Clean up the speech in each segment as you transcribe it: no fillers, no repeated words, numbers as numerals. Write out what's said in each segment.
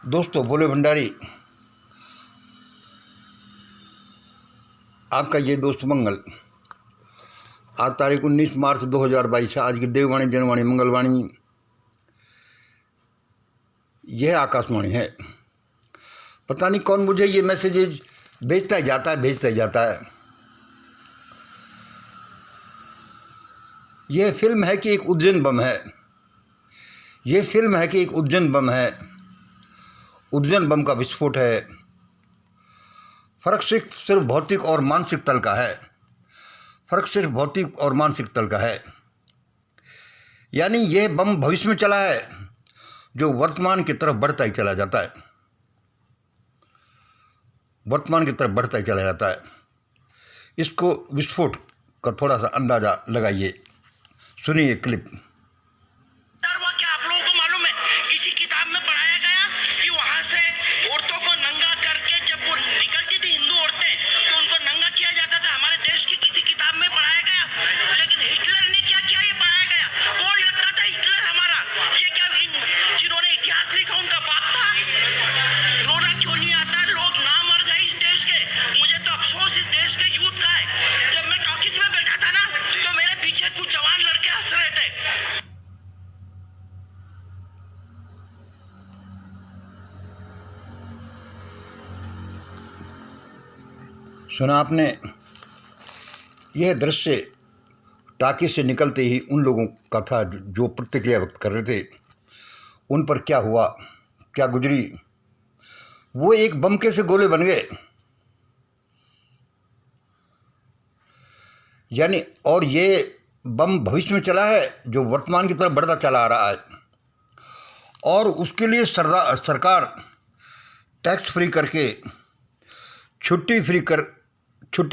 दोस्तों, भोले भंडारी आपका ये दोस्त मंगल। आज तारीख 19 मार्च 2022 है। आज की देववाणी, जनवाणी, मंगलवाणी यह आकाशवाणी है। पता नहीं कौन मुझे ये मैसेज भेजता ही जाता है। यह फिल्म है कि एक उज्जैन बम है। उज्जैन बम का विस्फोट है। फर्क सिर्फ भौतिक और मानसिक तल का है। यानी यह बम भविष्य में चला है जो वर्तमान की तरफ बढ़ता ही चला जाता है। इसको विस्फोट का थोड़ा सा अंदाजा लगाइए, सुनिए क्लिप। क्या आप लोगों को मालूम है, किसी किताब में पढ़ाया गया कि वहां से औरतों को नंगा करके जब वो निकलती थी, हिंदू औरतें, तो उनको नंगा किया जाता था। हमारे देश की किसी किताब में पढ़ाया गया। लेकिन हिटलर ने क्या किया, ये पढ़ाया गया। कौन लगता था हिटलर हमारा? ये क्या जिन्होंने इतिहास लिखा उनका बाप था? रोना क्यों नहीं आता? लोग ना मर जाए इस देश के। मुझे तो अफसोस इस देश के यूथ का है। जब मैं टॉकीज में बैठा था ना, तो मेरे पीछे कुछ जवान लड़के हंस रहे थे। सुना आपने? यह दृश्य टाकी से निकलते ही उन लोगों का था जो प्रतिक्रिया व्यक्त कर रहे थे। उन पर क्या हुआ, क्या गुजरी। वो एक बम के से गोले बन गए। यानी और ये बम भविष्य में चला है जो वर्तमान की तरफ बढ़ता चला आ रहा है। और उसके लिए सरकार टैक्स फ्री करके छुट्टी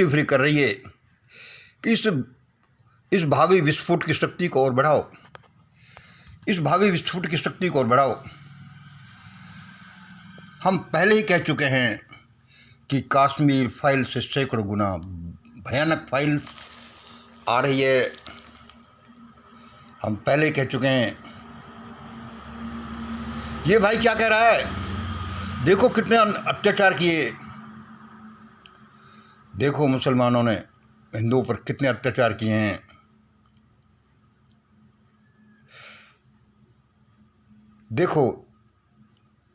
फ्री कर रही है कि इस भावी विस्फोट की शक्ति को और बढ़ाओ। हम पहले ही कह चुके हैं कि कश्मीर फाइल से सैकड़ों गुना भयानक फाइल आ रही है। हम पहले ही कह चुके हैं। ये भाई क्या कह रहा है? देखो कितने अत्याचार किए। देखो मुसलमानों ने हिंदुओं पर कितने अत्याचार किए हैं। देखो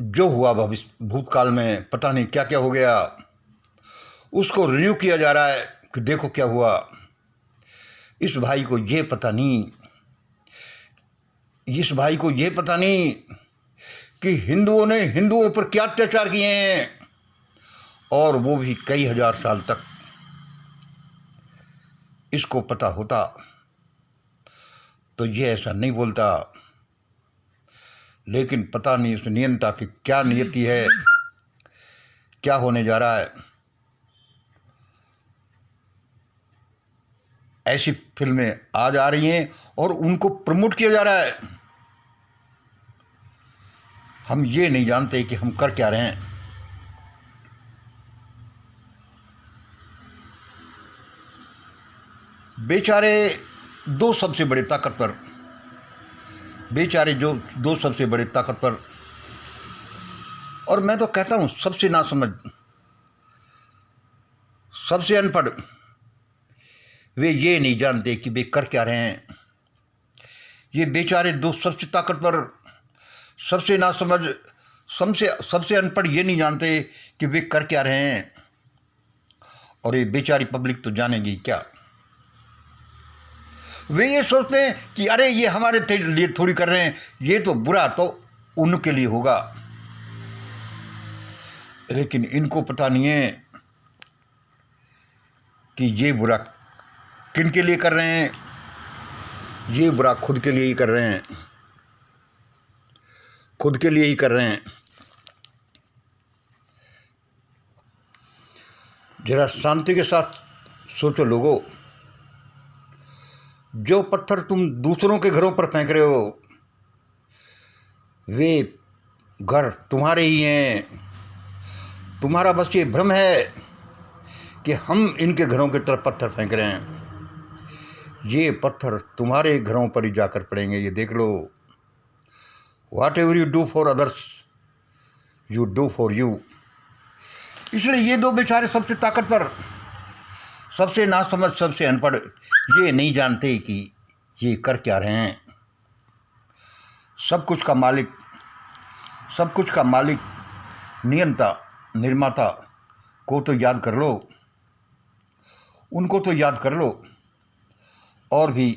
जो हुआ भूतकाल में, पता नहीं क्या क्या हो गया, उसको रिन्यू किया जा रहा है कि देखो क्या हुआ। इस भाई को ये पता नहीं कि हिंदुओं ने हिंदुओं पर क्या अत्याचार किए हैं, और वो भी कई हजार साल तक। इसको पता होता तो ये ऐसा नहीं बोलता। लेकिन पता नहीं उस नियंता की क्या नियति है, क्या होने जा रहा है। ऐसी फिल्में आज आ रही हैं और उनको प्रमोट किया जा रहा है। हम ये नहीं जानते कि हम कर क्या रहे हैं। बेचारे दो सबसे बड़े ताकतवर, और मैं तो कहता हूँ सबसे नासमझ, सबसे अनपढ़, वे ये नहीं जानते कि वे कर क्या रहे हैं। ये बेचारे दो सबसे ताकतवर, सबसे नासमझ, सबसे अनपढ़ ये नहीं जानते कि वे कर क्या रहे हैं। और ये बेचारी पब्लिक तो जानेगी क्या। वे ये सोचते हैं कि अरे ये हमारे लिए थोड़ी कर रहे हैं, ये तो बुरा तो उनके लिए होगा। लेकिन इनको पता नहीं है कि ये बुरा किन के लिए कर रहे हैं। ये बुरा खुद के लिए ही कर रहे हैं। जरा शांति के साथ सोचो लोगों। जो पत्थर तुम दूसरों के घरों पर फेंक रहे हो, वे घर तुम्हारे ही हैं। तुम्हारा बस ये भ्रम है कि हम इनके घरों की तरफ पत्थर फेंक रहे हैं। ये पत्थर तुम्हारे घरों पर ही जाकर पड़ेंगे, ये देख लो। Whatever you do for others, you do for you. इसलिए ये दो बेचारे सबसे ताकतवर, सबसे नासमझ, सबसे अनपढ़, ये नहीं जानते कि ये कर क्या रहे हैं। सब कुछ का मालिक, नियंता, निर्माता को तो याद कर लो, उनको तो याद कर लो। और भी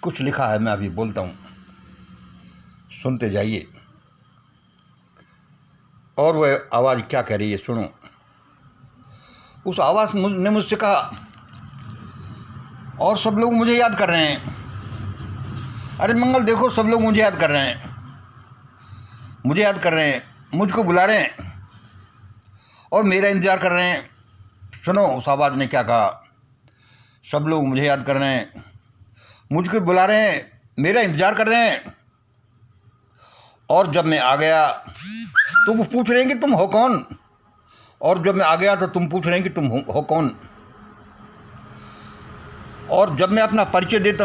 कुछ लिखा है, मैं अभी बोलता हूँ, सुनते जाइए। और वह आवाज़ क्या कह रही है सुनो। उस आवाज़ ने मुझसे कहा, और सब लोग मुझे याद कर रहे हैं। अरे मंगल देखो, सब लोग मुझे याद कर रहे हैं, मुझको बुला रहे हैं और मेरा इंतज़ार कर रहे हैं। सुनो उस आवाज़ ने क्या कहा, सब लोग मुझे याद कर रहे हैं, मुझको बुला रहे हैं, मेरा इंतज़ार कर रहे हैं। और जब मैं आ गया तो वो पूछ रहे हैं कि तुम हो कौन, और जब मैं आ गया तो तुम पूछ रहे हैं कि तुम हो कौन। और जब मैं अपना परिचय देता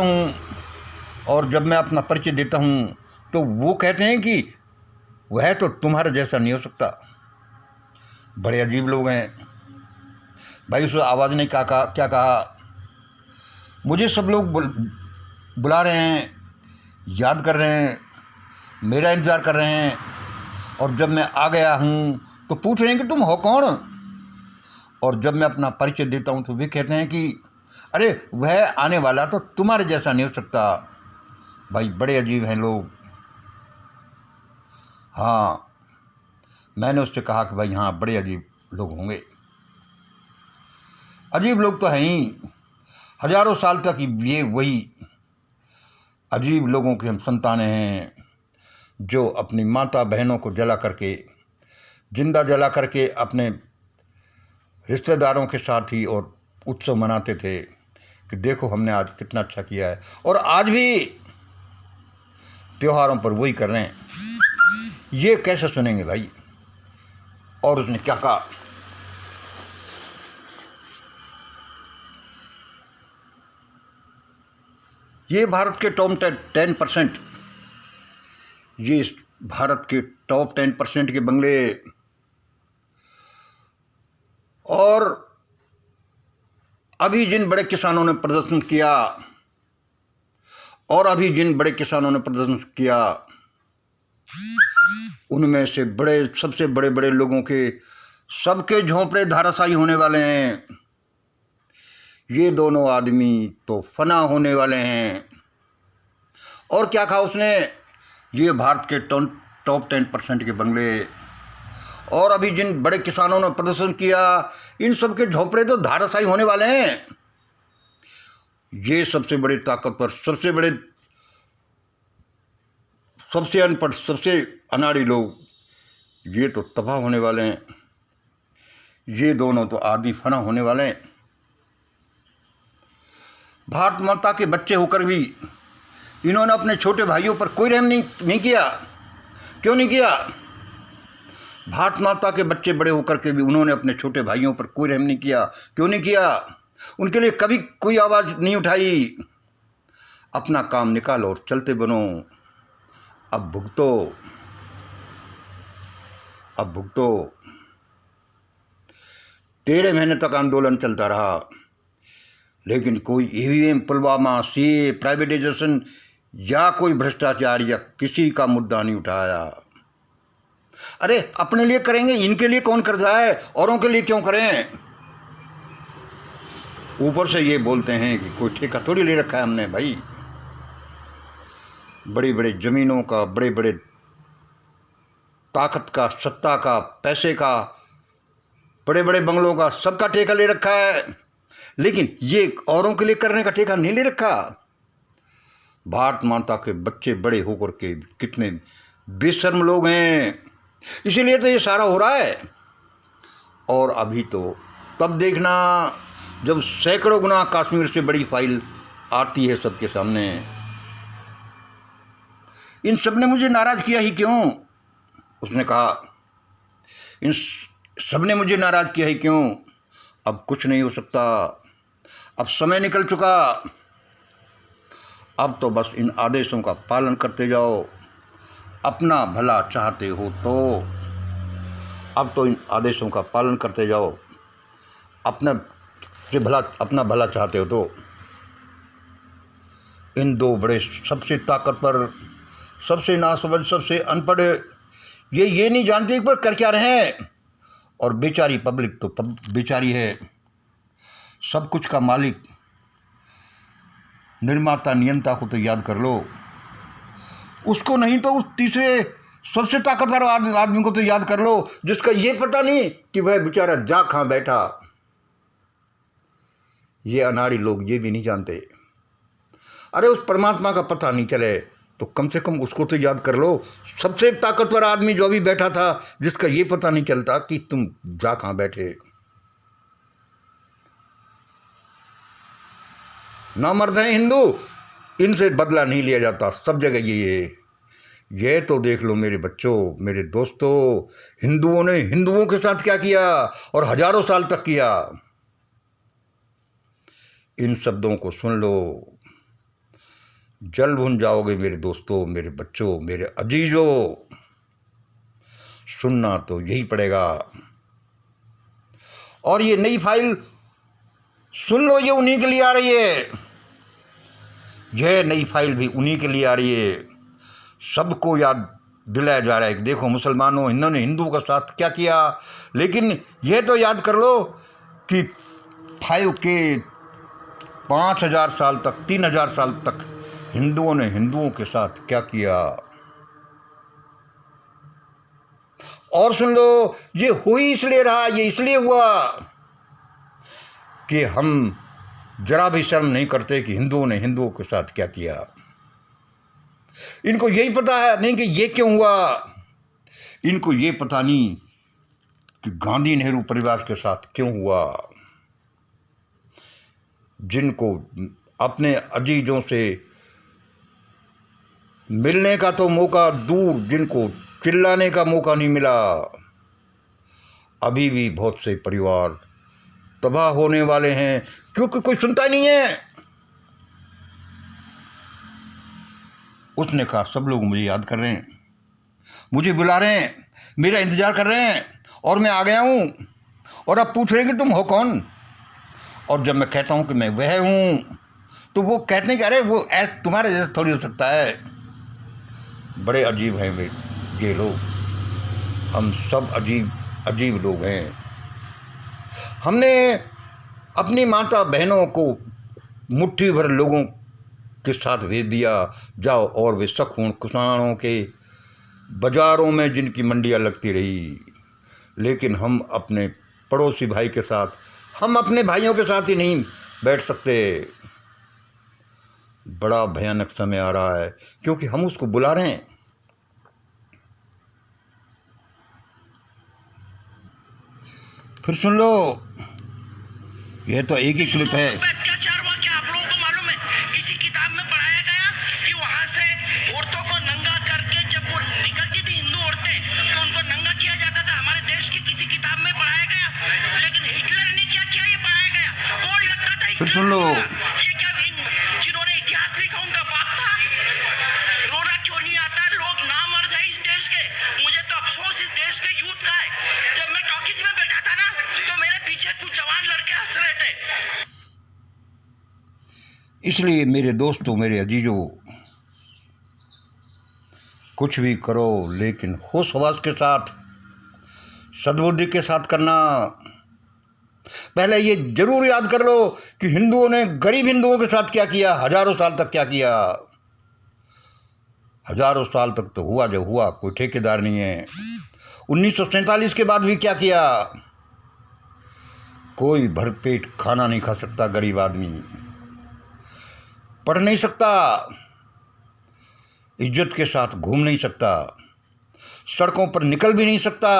हूँ तो वो कहते हैं कि वह तो तुम्हारे जैसा नहीं हो सकता। बड़े अजीब लोग हैं भाई। उस आवाज़ ने क्या कहा, मुझे सब लोग बुला रहे हैं, याद कर रहे हैं, मेरा इंतज़ार कर रहे हैं, और जब मैं आ गया हूँ तो पूछ रहे हैं कि तुम हो कौन। और जब मैं अपना परिचय देता हूँ तो वे कहते हैं कि अरे वह आने वाला तो तुम्हारे जैसा नहीं हो सकता। भाई बड़े अजीब हैं लोग। हाँ, मैंने उससे कहा कि भाई हाँ, बड़े अजीब लोग होंगे। अजीब लोग तो हैं ही, हजारों साल तक ये वही अजीब लोगों की हम संतानें हैं, जो अपनी माता बहनों को जिंदा जला करके अपने रिश्तेदारों के साथ ही और उत्सव मनाते थे कि देखो हमने आज कितना अच्छा किया है। और आज भी त्योहारों पर वही कर रहे हैं। ये कैसे सुनेंगे भाई। और उसने क्या कहा, ये भारत के टॉप 10%, ये भारत के टॉप 10% के बंगले, और अभी जिन बड़े किसानों ने प्रदर्शन किया, उनमें से सबसे बड़े लोगों के सबके झोंपड़े धाराशायी होने वाले हैं। ये दोनों आदमी तो फना होने वाले हैं। और क्या कहा उसने, ये भारत के टॉप 10% के बंगले, और अभी जिन बड़े किसानों ने प्रदर्शन किया, इन सब के झोंपड़े तो धाराशायी होने वाले हैं। ये सबसे बड़े ताकतवर, सबसे अनपढ़, सबसे अनाड़ी लोग, ये तो तबाह होने वाले हैं। ये दोनों तो आदमी फना होने वाले हैं। भारत माता के बच्चे होकर भी इन्होंने अपने छोटे भाइयों पर कोई रहम नहीं किया। क्यों नहीं किया? भारत माता के बच्चे बड़े होकर के भी उन्होंने अपने छोटे भाइयों पर कोई रहम नहीं किया। क्यों नहीं किया? उनके लिए कभी कोई आवाज़ नहीं उठाई। अपना काम निकालो और चलते बनो। अब भुगतो। 13 महीने तक आंदोलन चलता रहा, लेकिन कोई ईवीएम, पुलवामा, सीए, प्राइवेटाइजेशन या कोई भ्रष्टाचार या किसी का मुद्दा नहीं उठाया। अरे अपने लिए करेंगे, इनके लिए कौन कर रहा है? औरों के लिए क्यों करें? ऊपर से ये बोलते हैं कि कोई ठेका थोड़ी ले रखा है हमने। भाई बड़ी बड़ी ज़मीनों का, बड़े बड़े ताकत का, सत्ता का, पैसे का, बड़े बड़े बंगलों का, सबका ठेका ले रखा है, लेकिन ये औरों के लिए करने का ठेका नहीं ले रखा। भारत माता के बच्चे बड़े होकर के कितने बेशर्म लोग हैं, इसीलिए तो ये सारा हो रहा है। और अभी तो तब देखना जब सैकड़ों गुना कश्मीर से बड़ी फाइल आती है सबके सामने। इन सब ने मुझे नाराज़ किया ही क्यों? उसने कहा, इन सब ने मुझे नाराज़ किया ही क्यों? अब कुछ नहीं हो सकता, अब समय निकल चुका। अब तो बस इन आदेशों का पालन करते जाओ। अपना भला चाहते हो तो अब तो इन आदेशों का पालन करते जाओ। अपना भला चाहते हो तो इन दो बड़े सबसे ताकतवर, सबसे नासमझ, सबसे अनपढ़ ये नहीं जानते कि कर क्या रहे हैं। और बेचारी पब्लिक तो बेचारी है। सब कुछ का मालिक, निर्माता, नियंता को तो याद कर लो, उसको नहीं तो उस तीसरे सबसे ताकतवर आदमी को तो याद कर लो, जिसका ये पता नहीं कि वह बेचारा जा कहाँ बैठा। ये अनाड़ी लोग ये भी नहीं जानते। अरे उस परमात्मा का पता नहीं चले तो कम से कम उसको तो याद कर लो। सबसे ताकतवर आदमी जो अभी बैठा था, जिसका ये पता नहीं चलता कि तुम जा कहाँ बैठे। नामर्द हैं हिंदू, इनसे बदला नहीं लिया जाता। सब जगह ये तो देख लो मेरे बच्चों, मेरे दोस्तों, हिंदुओं ने हिंदुओं के साथ क्या किया और हजारों साल तक किया। इन शब्दों को सुन लो, जल भुन जाओगे मेरे दोस्तों, मेरे बच्चों, मेरे अजीजों। सुनना तो यही पड़ेगा। और ये नई फाइल सुन लो, ये उन्हीं के लिए आ रही है। यह नई फाइल भी उन्हीं के लिए आ रही है। सबको याद दिलाया जा रहा है कि देखो मुसलमानों, इन्होंने हिंदुओं का साथ क्या किया। लेकिन यह तो याद कर लो कि 5,000 साल तक, 3,000 साल तक हिंदुओं ने हिंदुओं के साथ क्या किया। और सुन लो, ये हो ही इसलिए रहा, ये इसलिए हुआ कि हम जरा भी शर्म नहीं करते कि हिंदुओं ने हिंदुओं के साथ क्या किया। इनको यही पता है नहीं कि ये क्यों हुआ। इनको ये पता नहीं कि गांधी नेहरू परिवार के साथ क्यों हुआ। जिनको अपने अजीजों से मिलने का तो मौका दूर, जिनको चिल्लाने का मौका नहीं मिला। अभी भी बहुत से परिवार तबाह होने वाले हैं क्योंकि कोई सुनता नहीं है। उसने कहा सब लोग मुझे याद कर रहे हैं, मुझे बुला रहे हैं, मेरा इंतज़ार कर रहे हैं और मैं आ गया हूँ। और अब पूछ रहे हैं कि तुम हो कौन। और जब मैं कहता हूँ कि मैं वह हूँ तो वो कहते हैं कि अरे वो तुम्हारे जैसा थोड़ी हो सकता है। बड़े अजीब हैं ये लोग। हम सब अजीब लोग हैं। हमने अपनी माता बहनों को मुट्ठी भर लोगों के साथ भेज दिया, जाओ और वे शक किसानों के बाज़ारों में जिनकी मंडियाँ लगती रही। लेकिन हम अपने पड़ोसी भाई के साथ, हम अपने भाइयों के साथ ही नहीं बैठ सकते। बड़ा भयानक समय आ रहा है क्योंकि हम उसको बुला रहे हैं। फिर सुन लो, यह तो एक ही क्लिप है। अत्याचार हुआ क्या आप लोगों को मालूम है? किसी किताब में पढ़ाया गया कि वहां से औरतों को नंगा करके जब वो निकलती थी हिंदू औरतें तो उनको नंगा किया जाता था। हमारे देश की किसी किताब में पढ़ाया गया। लेकिन हिटलर ने क्या किया ये पढ़ाया गया। कौन लगता था फिर सुन लो, ये क्या जिन्होंने इतिहास लिखा उनका बाप था? रोना क्यों नहीं आता? लोग ना मर जाए इस देश के। मुझे तो अफसोस इस देश के यूथ का है। जब मैं टॉकीज में बैठा था ना तो मेरे पीछे कुछ जवान लड़के हंस रहे थे। इसलिए मेरे दोस्तों, मेरे अजीजों, कुछ भी करो लेकिन होश हवास के साथ, सद्बुद्धि के साथ करना। पहले ये जरूर याद कर लो कि हिंदुओं ने गरीब हिंदुओं के साथ क्या किया, हजारों साल तक क्या किया। हजारों साल तक तो हुआ जो हुआ, कोई ठेकेदार नहीं है। 1947 के बाद भी क्या किया। कोई भरपेट खाना नहीं खा सकता गरीब आदमी, पढ़ नहीं सकता, इज्जत के साथ घूम नहीं सकता, सड़कों पर निकल भी नहीं सकता।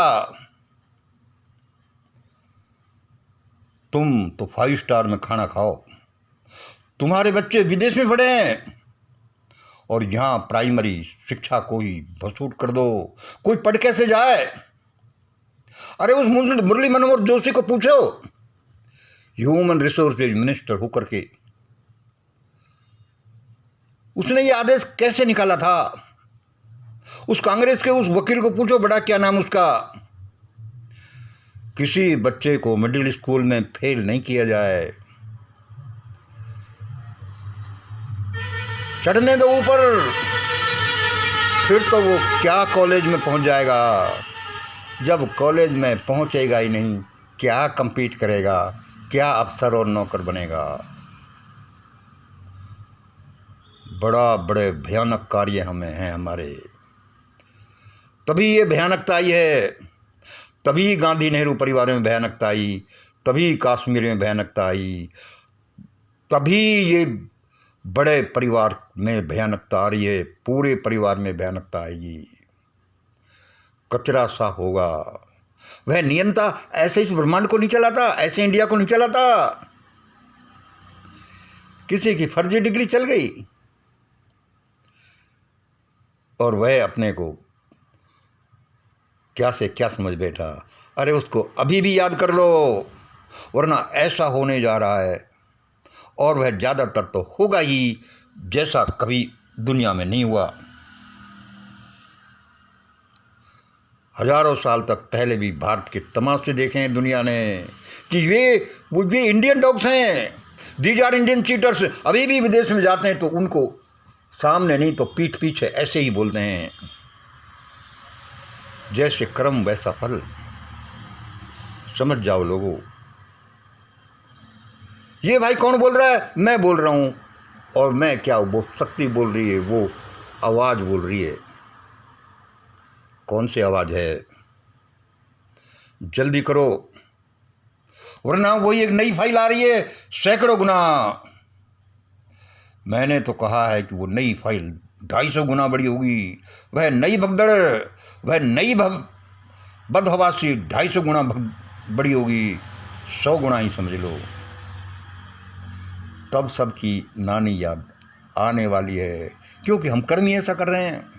तुम तो 5 स्टार में खाना खाओ, तुम्हारे बच्चे विदेश में पढ़े हैं और यहाँ प्राइमरी शिक्षा कोई भसूट कर दो। कोई पढ़ कैसे जाए? अरे उस मुरली मनोहर जोशी को पूछो, ह्यूमन रिसोर्सेज मिनिस्टर होकर के उसने ये आदेश कैसे निकाला था। उस कांग्रेस के उस वकील को पूछो, बड़ा क्या नाम उसका, किसी बच्चे को मिडिल स्कूल में फेल नहीं किया जाए। चढ़ने दो ऊपर, फिर तो वो क्या कॉलेज में पहुंच जाएगा। जब कॉलेज में पहुंचेगा ही नहीं, क्या compete करेगा, क्या अफसर और नौकर बनेगा। बड़े भयानक कार्य हमें हैं हमारे। तभी ये भयानकता आई है, तभी गांधी नेहरू परिवार में भयानकता आई, तभी कश्मीर में भयानकता आई, तभी ये बड़े परिवार में भयानकता आ रही है, पूरे परिवार में भयानकता आएगी। कचरा सा होगा। वह नियंता ऐसे इस ब्रह्मांड को नहीं चलाता, ऐसे इंडिया को नहीं चलाता। किसी की फर्जी डिग्री चल गई और वह अपने को क्या से क्या समझ बैठा। अरे उसको अभी भी याद कर लो, वरना ऐसा होने जा रहा है, और वह ज़्यादातर तो होगा ही जैसा कभी दुनिया में नहीं हुआ। हजारों साल तक पहले भी भारत के तमाशे देखे हैं दुनिया ने कि ये इंडियन डॉग्स हैं, दीज आर इंडियन चीटर्स। अभी भी विदेश में जाते हैं तो उनको सामने नहीं तो पीठ पीछे ऐसे ही बोलते हैं। जैसे कर्म वैसा फल, समझ जाओ लोगों। ये भाई कौन बोल रहा है? मैं बोल रहा हूँ। और मैं क्या, वो शक्ति बोल रही है, वो आवाज़ बोल रही है। कौन सी आवाज़ है? जल्दी करो, वरना वही एक नई फाइल आ रही है सैकड़ों गुना। मैंने तो कहा है कि वो नई फाइल 250 गुना बड़ी होगी। वह नई भगदड़, वह नई बदहवासी 250 गुना बड़ी होगी, 100 गुना ही समझ लो। तब सबकी नानी याद आने वाली है, क्योंकि हम कर्म ही ऐसा कर रहे हैं।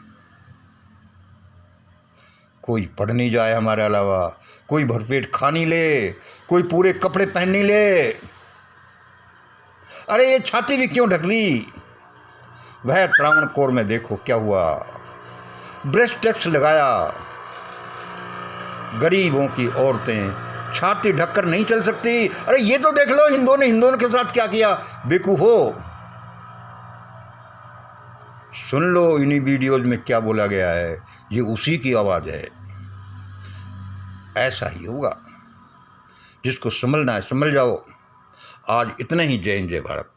कोई पढ़ नहीं जाए हमारे अलावा, कोई भरपेट खा नहीं ले, कोई पूरे कपड़े पहन नहीं ले। अरे ये छाती भी क्यों ढक ली? वह त्रावणकोर में देखो क्या हुआ, ब्रेस्ट टैक्स लगाया। गरीबों की औरतें छाती ढककर नहीं चल सकती। अरे ये तो देख लो हिंदुओं के साथ क्या किया। बेवकूफो, सुन लो इन्हीं वीडियोज में क्या बोला गया है, ये उसी की आवाज़ है। ऐसा ही होगा। जिसको संभलना है संभल जाओ। आज इतने ही। जय हिंद, जय भारत।